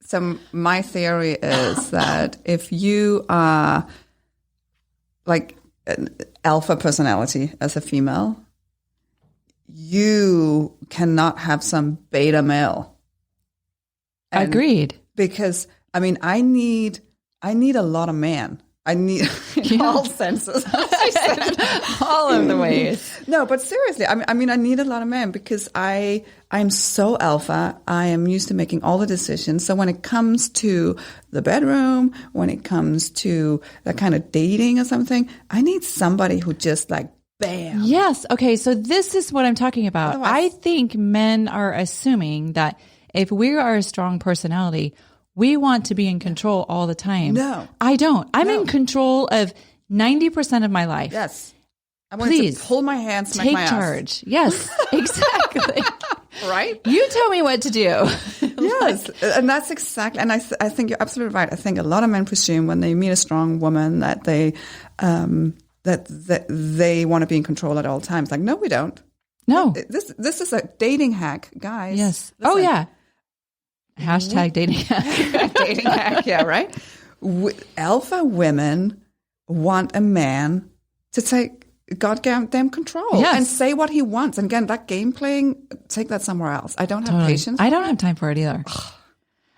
So my theory is that if you are like an alpha personality as a female, you cannot have some beta male. And Agreed. Because I mean, I need a lot of man. I need in all senses. All of the ways. No, but seriously, I mean, I need a lot of men because I'm so alpha. I am used to making all the decisions. So when it comes to the bedroom, when it comes to that kind of dating or something, I need somebody who just like, bam. Yes. Okay. So this is what I'm talking about. Otherwise, I think men are assuming that if we are a strong personality, we want to be in control all the time. No. I don't. I'm in control of 90% of my life. Yes. I want Please to pull my hand, smack take my ass. charge. Yes, exactly. Right? You tell me what to do. Yes, and that's exactly. And I think you're absolutely right. I think a lot of men presume when they meet a strong woman that they that they want to be in control at all times. Like, no, we don't. No. This is a dating hack, guys. Yes. Listen. Oh yeah. Hashtag dating hack. Dating hack. Yeah, right. Alpha women want a man to take goddamn control and say what he wants. And again, that game playing, take that somewhere else. I don't have patience. I don't have time for it either.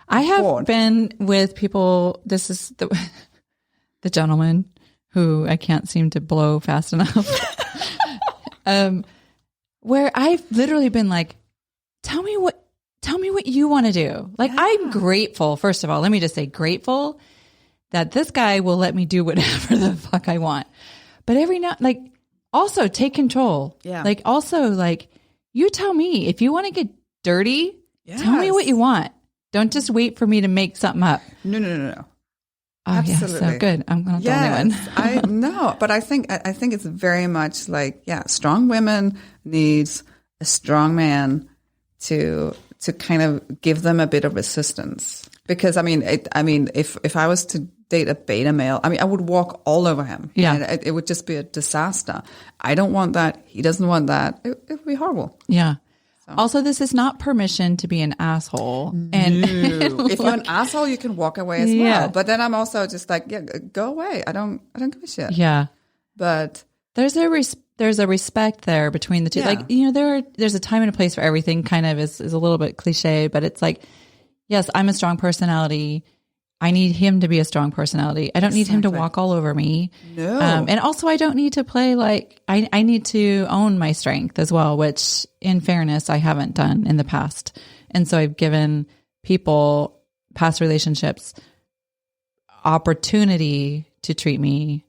I have been with people. This is the gentleman who I can't seem to blow fast enough. Where I've literally been like, tell me what you want to do. Like, I'm grateful. First of all, let me just say grateful that this guy will let me do whatever the fuck I want. But every now, like, also take control. Yeah. Like, also, like, you tell me if you want to get dirty, tell me what you want. Don't just wait for me to make something up. No. Oh, absolutely. Yeah, so good. I'm not the only one. No, but I think it's very much like, strong women needs a strong man to kind of give them a bit of resistance. Because I mean, if I was to date a beta male, I mean, I would walk all over him. Yeah, and it would just be a disaster. I don't want that. He doesn't want that. It would be horrible. Yeah. Also, this is not permission to be an asshole. And if you're an asshole, you can walk away as well. But then I'm also just like, go away. I don't give a shit. Yeah. But there's a respect there between the two. Like, you know, there's a time and a place for everything. Kind of is a little bit cliche, but it's like, yes, I'm a strong personality. I need him to be a strong personality. I don't need him to walk all over me. No. And also I don't need to play like, I need to own my strength as well, which in fairness, I haven't done in the past. And so I've given people, past relationships, opportunity to treat me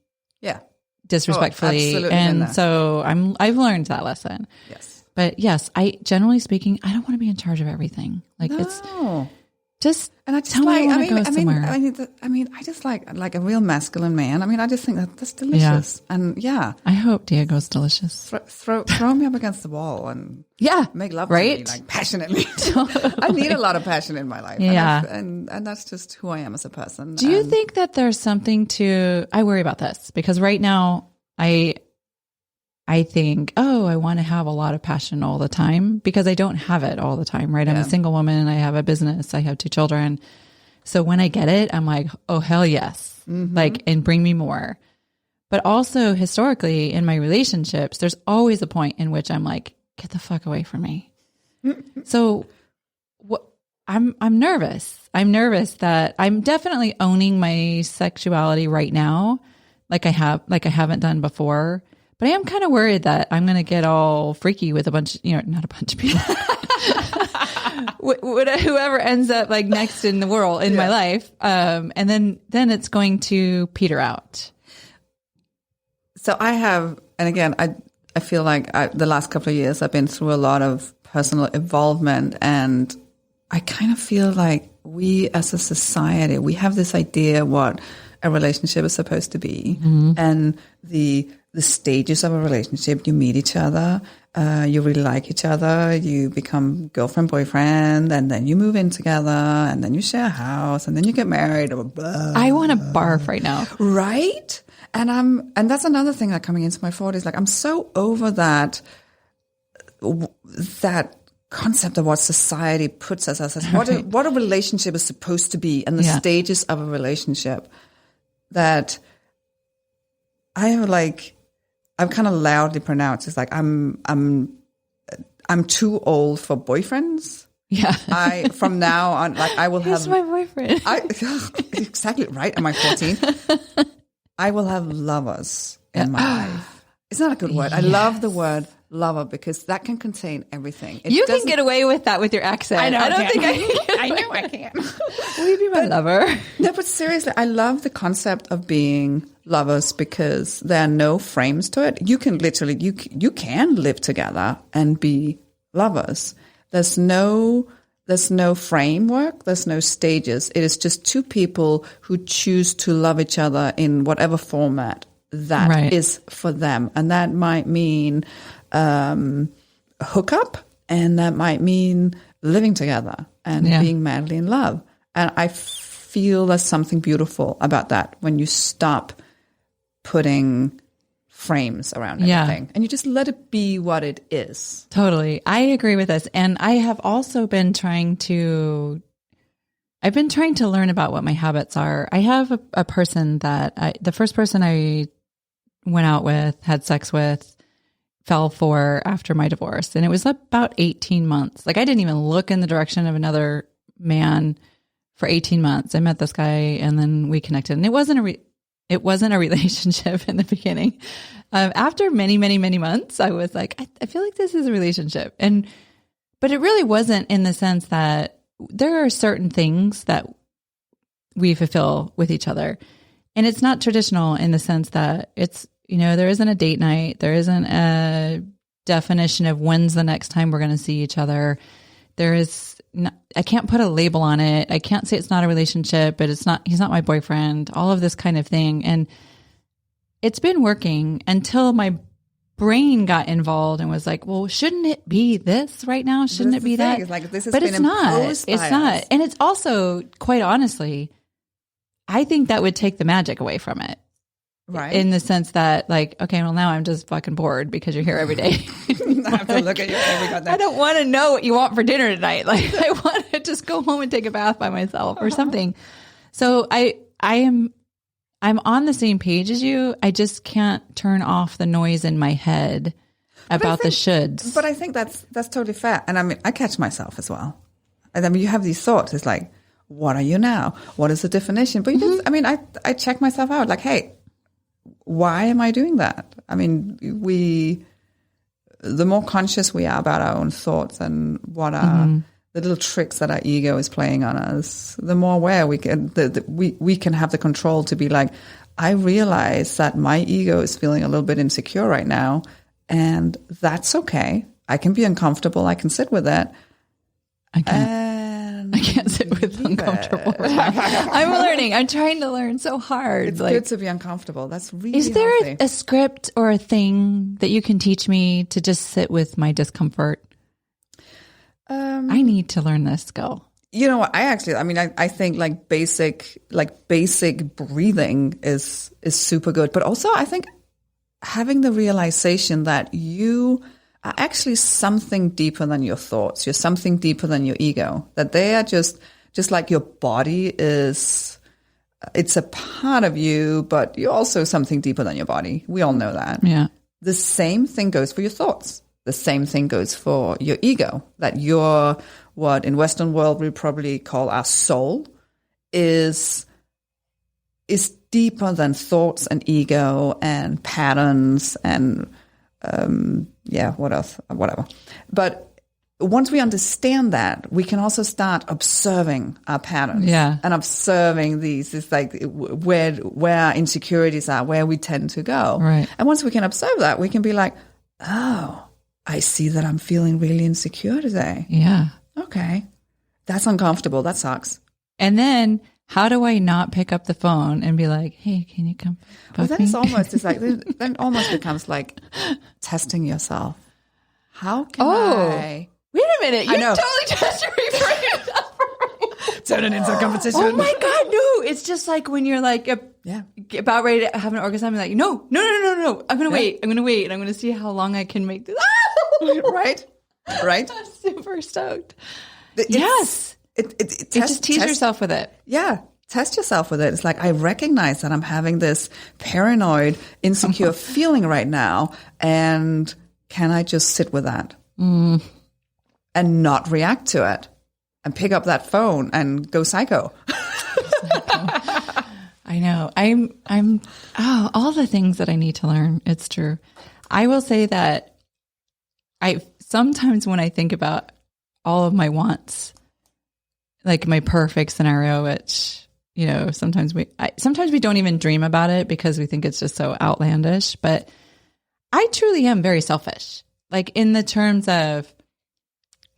disrespectfully. And so I've learned that lesson. Yes. But yes, generally speaking, I don't want to be in charge of everything. Like it's just, and I just tell me I want to go somewhere. I just like a real masculine man. I mean, I just think that's delicious. Yeah. And I hope Diego's delicious. Throw me up against the wall and make love to me, like passionately. Totally. I need a lot of passion in my life. Yeah. And that's just who I am as a person. Do you think that there's something I worry about this because right now I think, I want to have a lot of passion all the time because I don't have it all the time, right? I'm a single woman. I have a business. I have 2 children. So when I get it, I'm like, oh, hell yes. Mm-hmm. Like, and bring me more. But also historically in my relationships, there's always a point in which I'm like, get the fuck away from me. So I'm nervous. I'm nervous that I'm definitely owning my sexuality right now. Like I haven't done before. But I am kind of worried that I'm going to get all freaky with not a bunch of people, whoever ends up like next in the world in my life. And then it's going to peter out. So I have, and again, I feel like the last couple of years I've been through a lot of personal involvement, and I kind of feel like we as a society, we have this idea what a relationship is supposed to be, and the stages of a relationship. You meet each other, you really like each other, you become girlfriend, boyfriend, and then you move in together, and then you share a house, and then you get married. I want to barf right now. Right? And that's another thing that coming into my 40s, like I'm so over that concept of what society puts us as what a relationship is supposed to be and the stages of a relationship, that I've kind of loudly pronounced. It's like I'm too old for boyfriends. Yeah. From now on, like I will Who's have my boyfriend. Exactly right. Am I 14? I will have lovers in my life. It's not a good word. I love the word lover because that can contain everything. You can get away with that with your accent. I know. I don't think I can. I know I can. Will you be my lover? No, but seriously, I love the concept of being lovers because there are no frames to it. You can literally, you can live together and be lovers. There's no framework. There's no stages. It is just two people who choose to love each other in whatever format that is for them. And that might mean hookup, and that might mean living together and being madly in love. And I feel there's something beautiful about that when you stop putting frames around everything and you just let it be what it is. Totally. I agree with this. And I have also been trying to learn about what my habits are. I have a person that the first person I went out with, had sex with, fell for after my divorce. And it was about 18 months. Like I didn't even look in the direction of another man for 18 months. I met this guy and then we connected, and it wasn't a relationship in the beginning. After many, many, many months, I was like, I feel like this is a relationship. But it really wasn't, in the sense that there are certain things that we fulfill with each other. And it's not traditional in the sense that it's, there isn't a date night. There isn't a definition of when's the next time we're going to see each other. I can't put a label on it. I can't say it's not a relationship, but he's not my boyfriend, all of this kind of thing. And it's been working until my brain got involved and was like, well, shouldn't it be this right now? Shouldn't it be that? It's like, this has but been it's not. It's not. And it's also, quite honestly, I think that would take the magic away from it. Right. In the sense that, like, okay, well, now I'm just fucking bored because you're here every day. I have to look at you. I don't want to know what you want for dinner tonight. Like, I want to just go home and take a bath by myself or something. So I'm on the same page as you. I just can't turn off the noise in my head about the shoulds. But I think that's totally fair. And I mean, I catch myself as well. And I mean, you have these thoughts. It's like, what are you now? What is the definition? But you just, I mean, I check myself out. Like, hey, why am I doing that? I mean, the more conscious we are about our own thoughts and what are the little tricks that our ego is playing on us, the more aware we can, we can have the control to be like, I realize that my ego is feeling a little bit insecure right now, and that's okay. I can be uncomfortable. I can sit with it. I can't sit with uncomfortable. I'm learning. I'm trying to learn so hard. It's good to be uncomfortable. That's really Is there healthy. a script or a thing that you can teach me to just sit with my discomfort? I need to learn this skill. You know what? I think like basic breathing is super good. But also I think having the realization that you are actually something deeper than your thoughts. You're something deeper than your ego. That they are just like your body is, it's a part of you, but you're also something deeper than your body. We all know that. Yeah. The same thing goes for your thoughts. The same thing goes for your ego. That your, what in Western world we probably call our soul, is deeper than thoughts and ego and patterns and what else? Whatever. But once we understand that, we can also start observing our patterns and observing these. It's like where our insecurities are, where we tend to go. Right. And once we can observe that, we can be like, oh, I see that I'm feeling really insecure today. Yeah. Okay. That's uncomfortable. That sucks. And then how do I not pick up the phone and be like, hey, can you come? Well, then it almost becomes like testing yourself. How can I? Wait a minute. You I know. totally just reframed it. Turn it into a competition. Oh my God, no. It's just like when you're like about ready to have an orgasm, you're like, no. I'm going to wait. I'm going to wait. And I'm going to see how long I can make this. Right? right? I'm super stoked. Yes. Just tease yourself with it. Yeah. Test yourself with it. It's like, I recognize that I'm having this paranoid, insecure feeling right now. And can I just sit with that and not react to it and pick up that phone and go psycho? I know. I'm all the things that I need to learn. It's true. I will say that sometimes when I think about all of my wants, like my perfect scenario, which, sometimes we don't even dream about it because we think it's just so outlandish, but I truly am very selfish, like in the terms of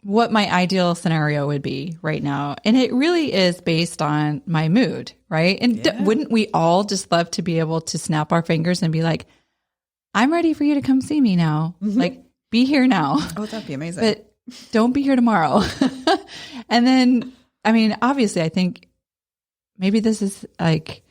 what my ideal scenario would be right now. And it really is based on my mood, right? And wouldn't we all just love to be able to snap our fingers and be like, I'm ready for you to come see me now. Like, be here now. Oh, that'd be amazing. But don't be here tomorrow. And then, obviously, I think maybe this is like,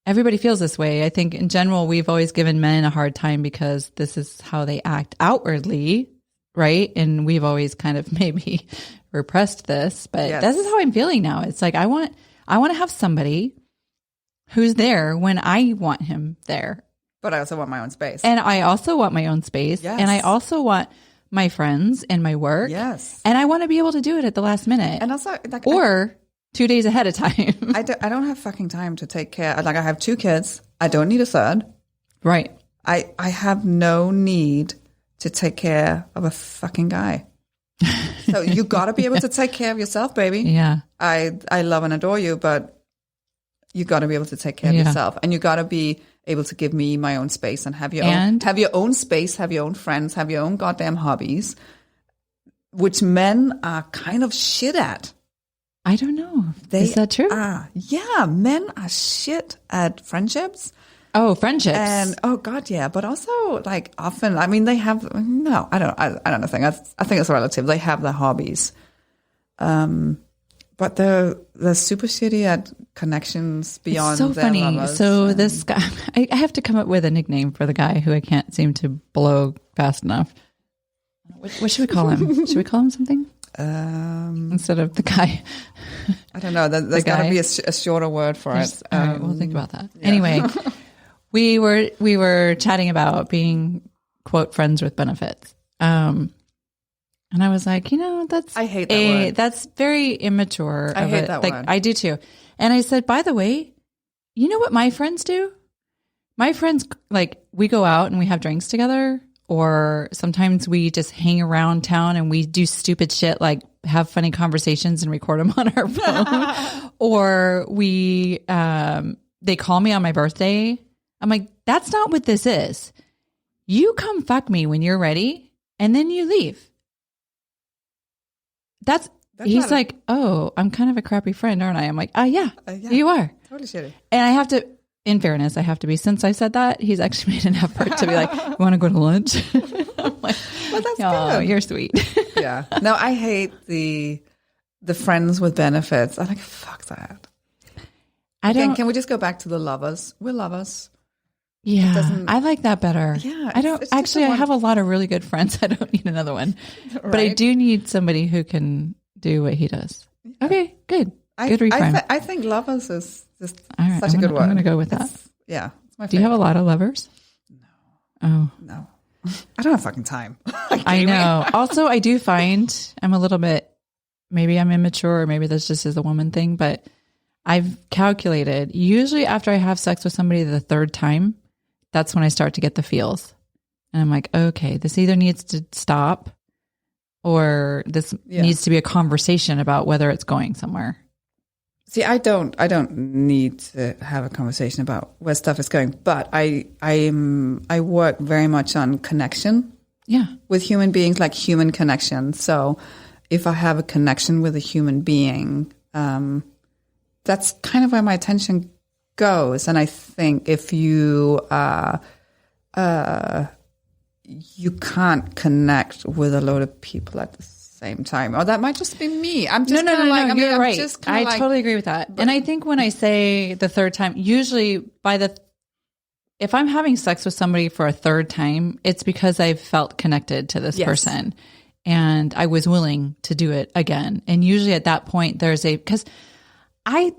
everybody feels this way. I think in general, we've always given men a hard time because this is how they act outwardly, right? And we've always kind of maybe repressed this, but this is how I'm feeling now. It's like, I want to have somebody who's there when I want him there. But I also want my own space. And I also want my own space. Yes. And I also want my friends and my work. Yes. And I want to be able to do it at the last minute. And also, like, or 2 days ahead of time. I don't have fucking time to take care. Like, I have 2 kids. I don't need a third. Right. I have no need to take care of a fucking guy. So you got to be able to take care of yourself, baby. Yeah. I love and adore you, but you got to be able to take care of yourself, and you got to be able to give me my own space and have your own space, have your own friends, have your own goddamn hobbies, which men are kind of shit at. I don't know. Is that true? Yeah, men are shit at friendships. Oh, friendships. And God, yeah. But also, like, often, they have, no, I don't think. I think it's relative. They have their hobbies. But they're super shitty at connections beyond their lovers. It's so funny. Lovers. So this guy, I have to come up with a nickname for the guy who I can't seem to blow fast enough. What should we call him? Should we call him something? Instead of the guy. I don't know. There's got to be a shorter word for it. All right, we'll think about that. Yeah. Anyway, we were chatting about being, quote, friends with benefits. And I was like, I hate that word. That's very immature. I hate that word. I do too. And I said, by the way, you know what my friends do? My friends, like, we go out and we have drinks together, or sometimes we just hang around town and we do stupid shit, like have funny conversations and record them on our phone. Or they call me on my birthday. I'm like, that's not what this is. You come fuck me when you're ready, and then you leave. He's like, oh, I'm kind of a crappy friend, aren't I? I'm like, yeah, you are. Totally shitty. And I have to, in fairness, since I said that, he's actually made an effort to be like, you want to go to lunch? I'm like, well, that's good. You're sweet. Yeah. No, I hate the friends with benefits. I'm like, fuck that. Can we just go back to the lovers? We're lovers. Yeah, I like that better. Yeah. I have a lot of really good friends. I don't need another one. Right? But I do need somebody who can do what he does. Yeah. Okay, good. Good reframe. I think lovers is just right, such a good word. I'm going to go with that. Yeah. It's my favorite. Do you have a lot of lovers? No. Oh. No. I don't have fucking time. I know. Also, I do find I'm a little bit, maybe I'm immature, or maybe this just is a woman thing, but I've calculated, usually after I have sex with somebody the third time, that's when I start to get the feels. And I'm like, okay, this either needs to stop, or this needs to be a conversation about whether it's going somewhere. See, I don't need to have a conversation about where stuff is going, but I work very much on connection. Yeah. With human beings, like human connection. So if I have a connection with a human being, that's kind of where my attention goes. And I think if you you can't connect with a load of people at the same time, or that might just be me. I'm just no, you're right. I totally agree with that. And I think when I say the third time, usually if I'm having sex with somebody for a third time, it's because I've felt connected to this person. and I was willing to do it again. And usually at that point, because I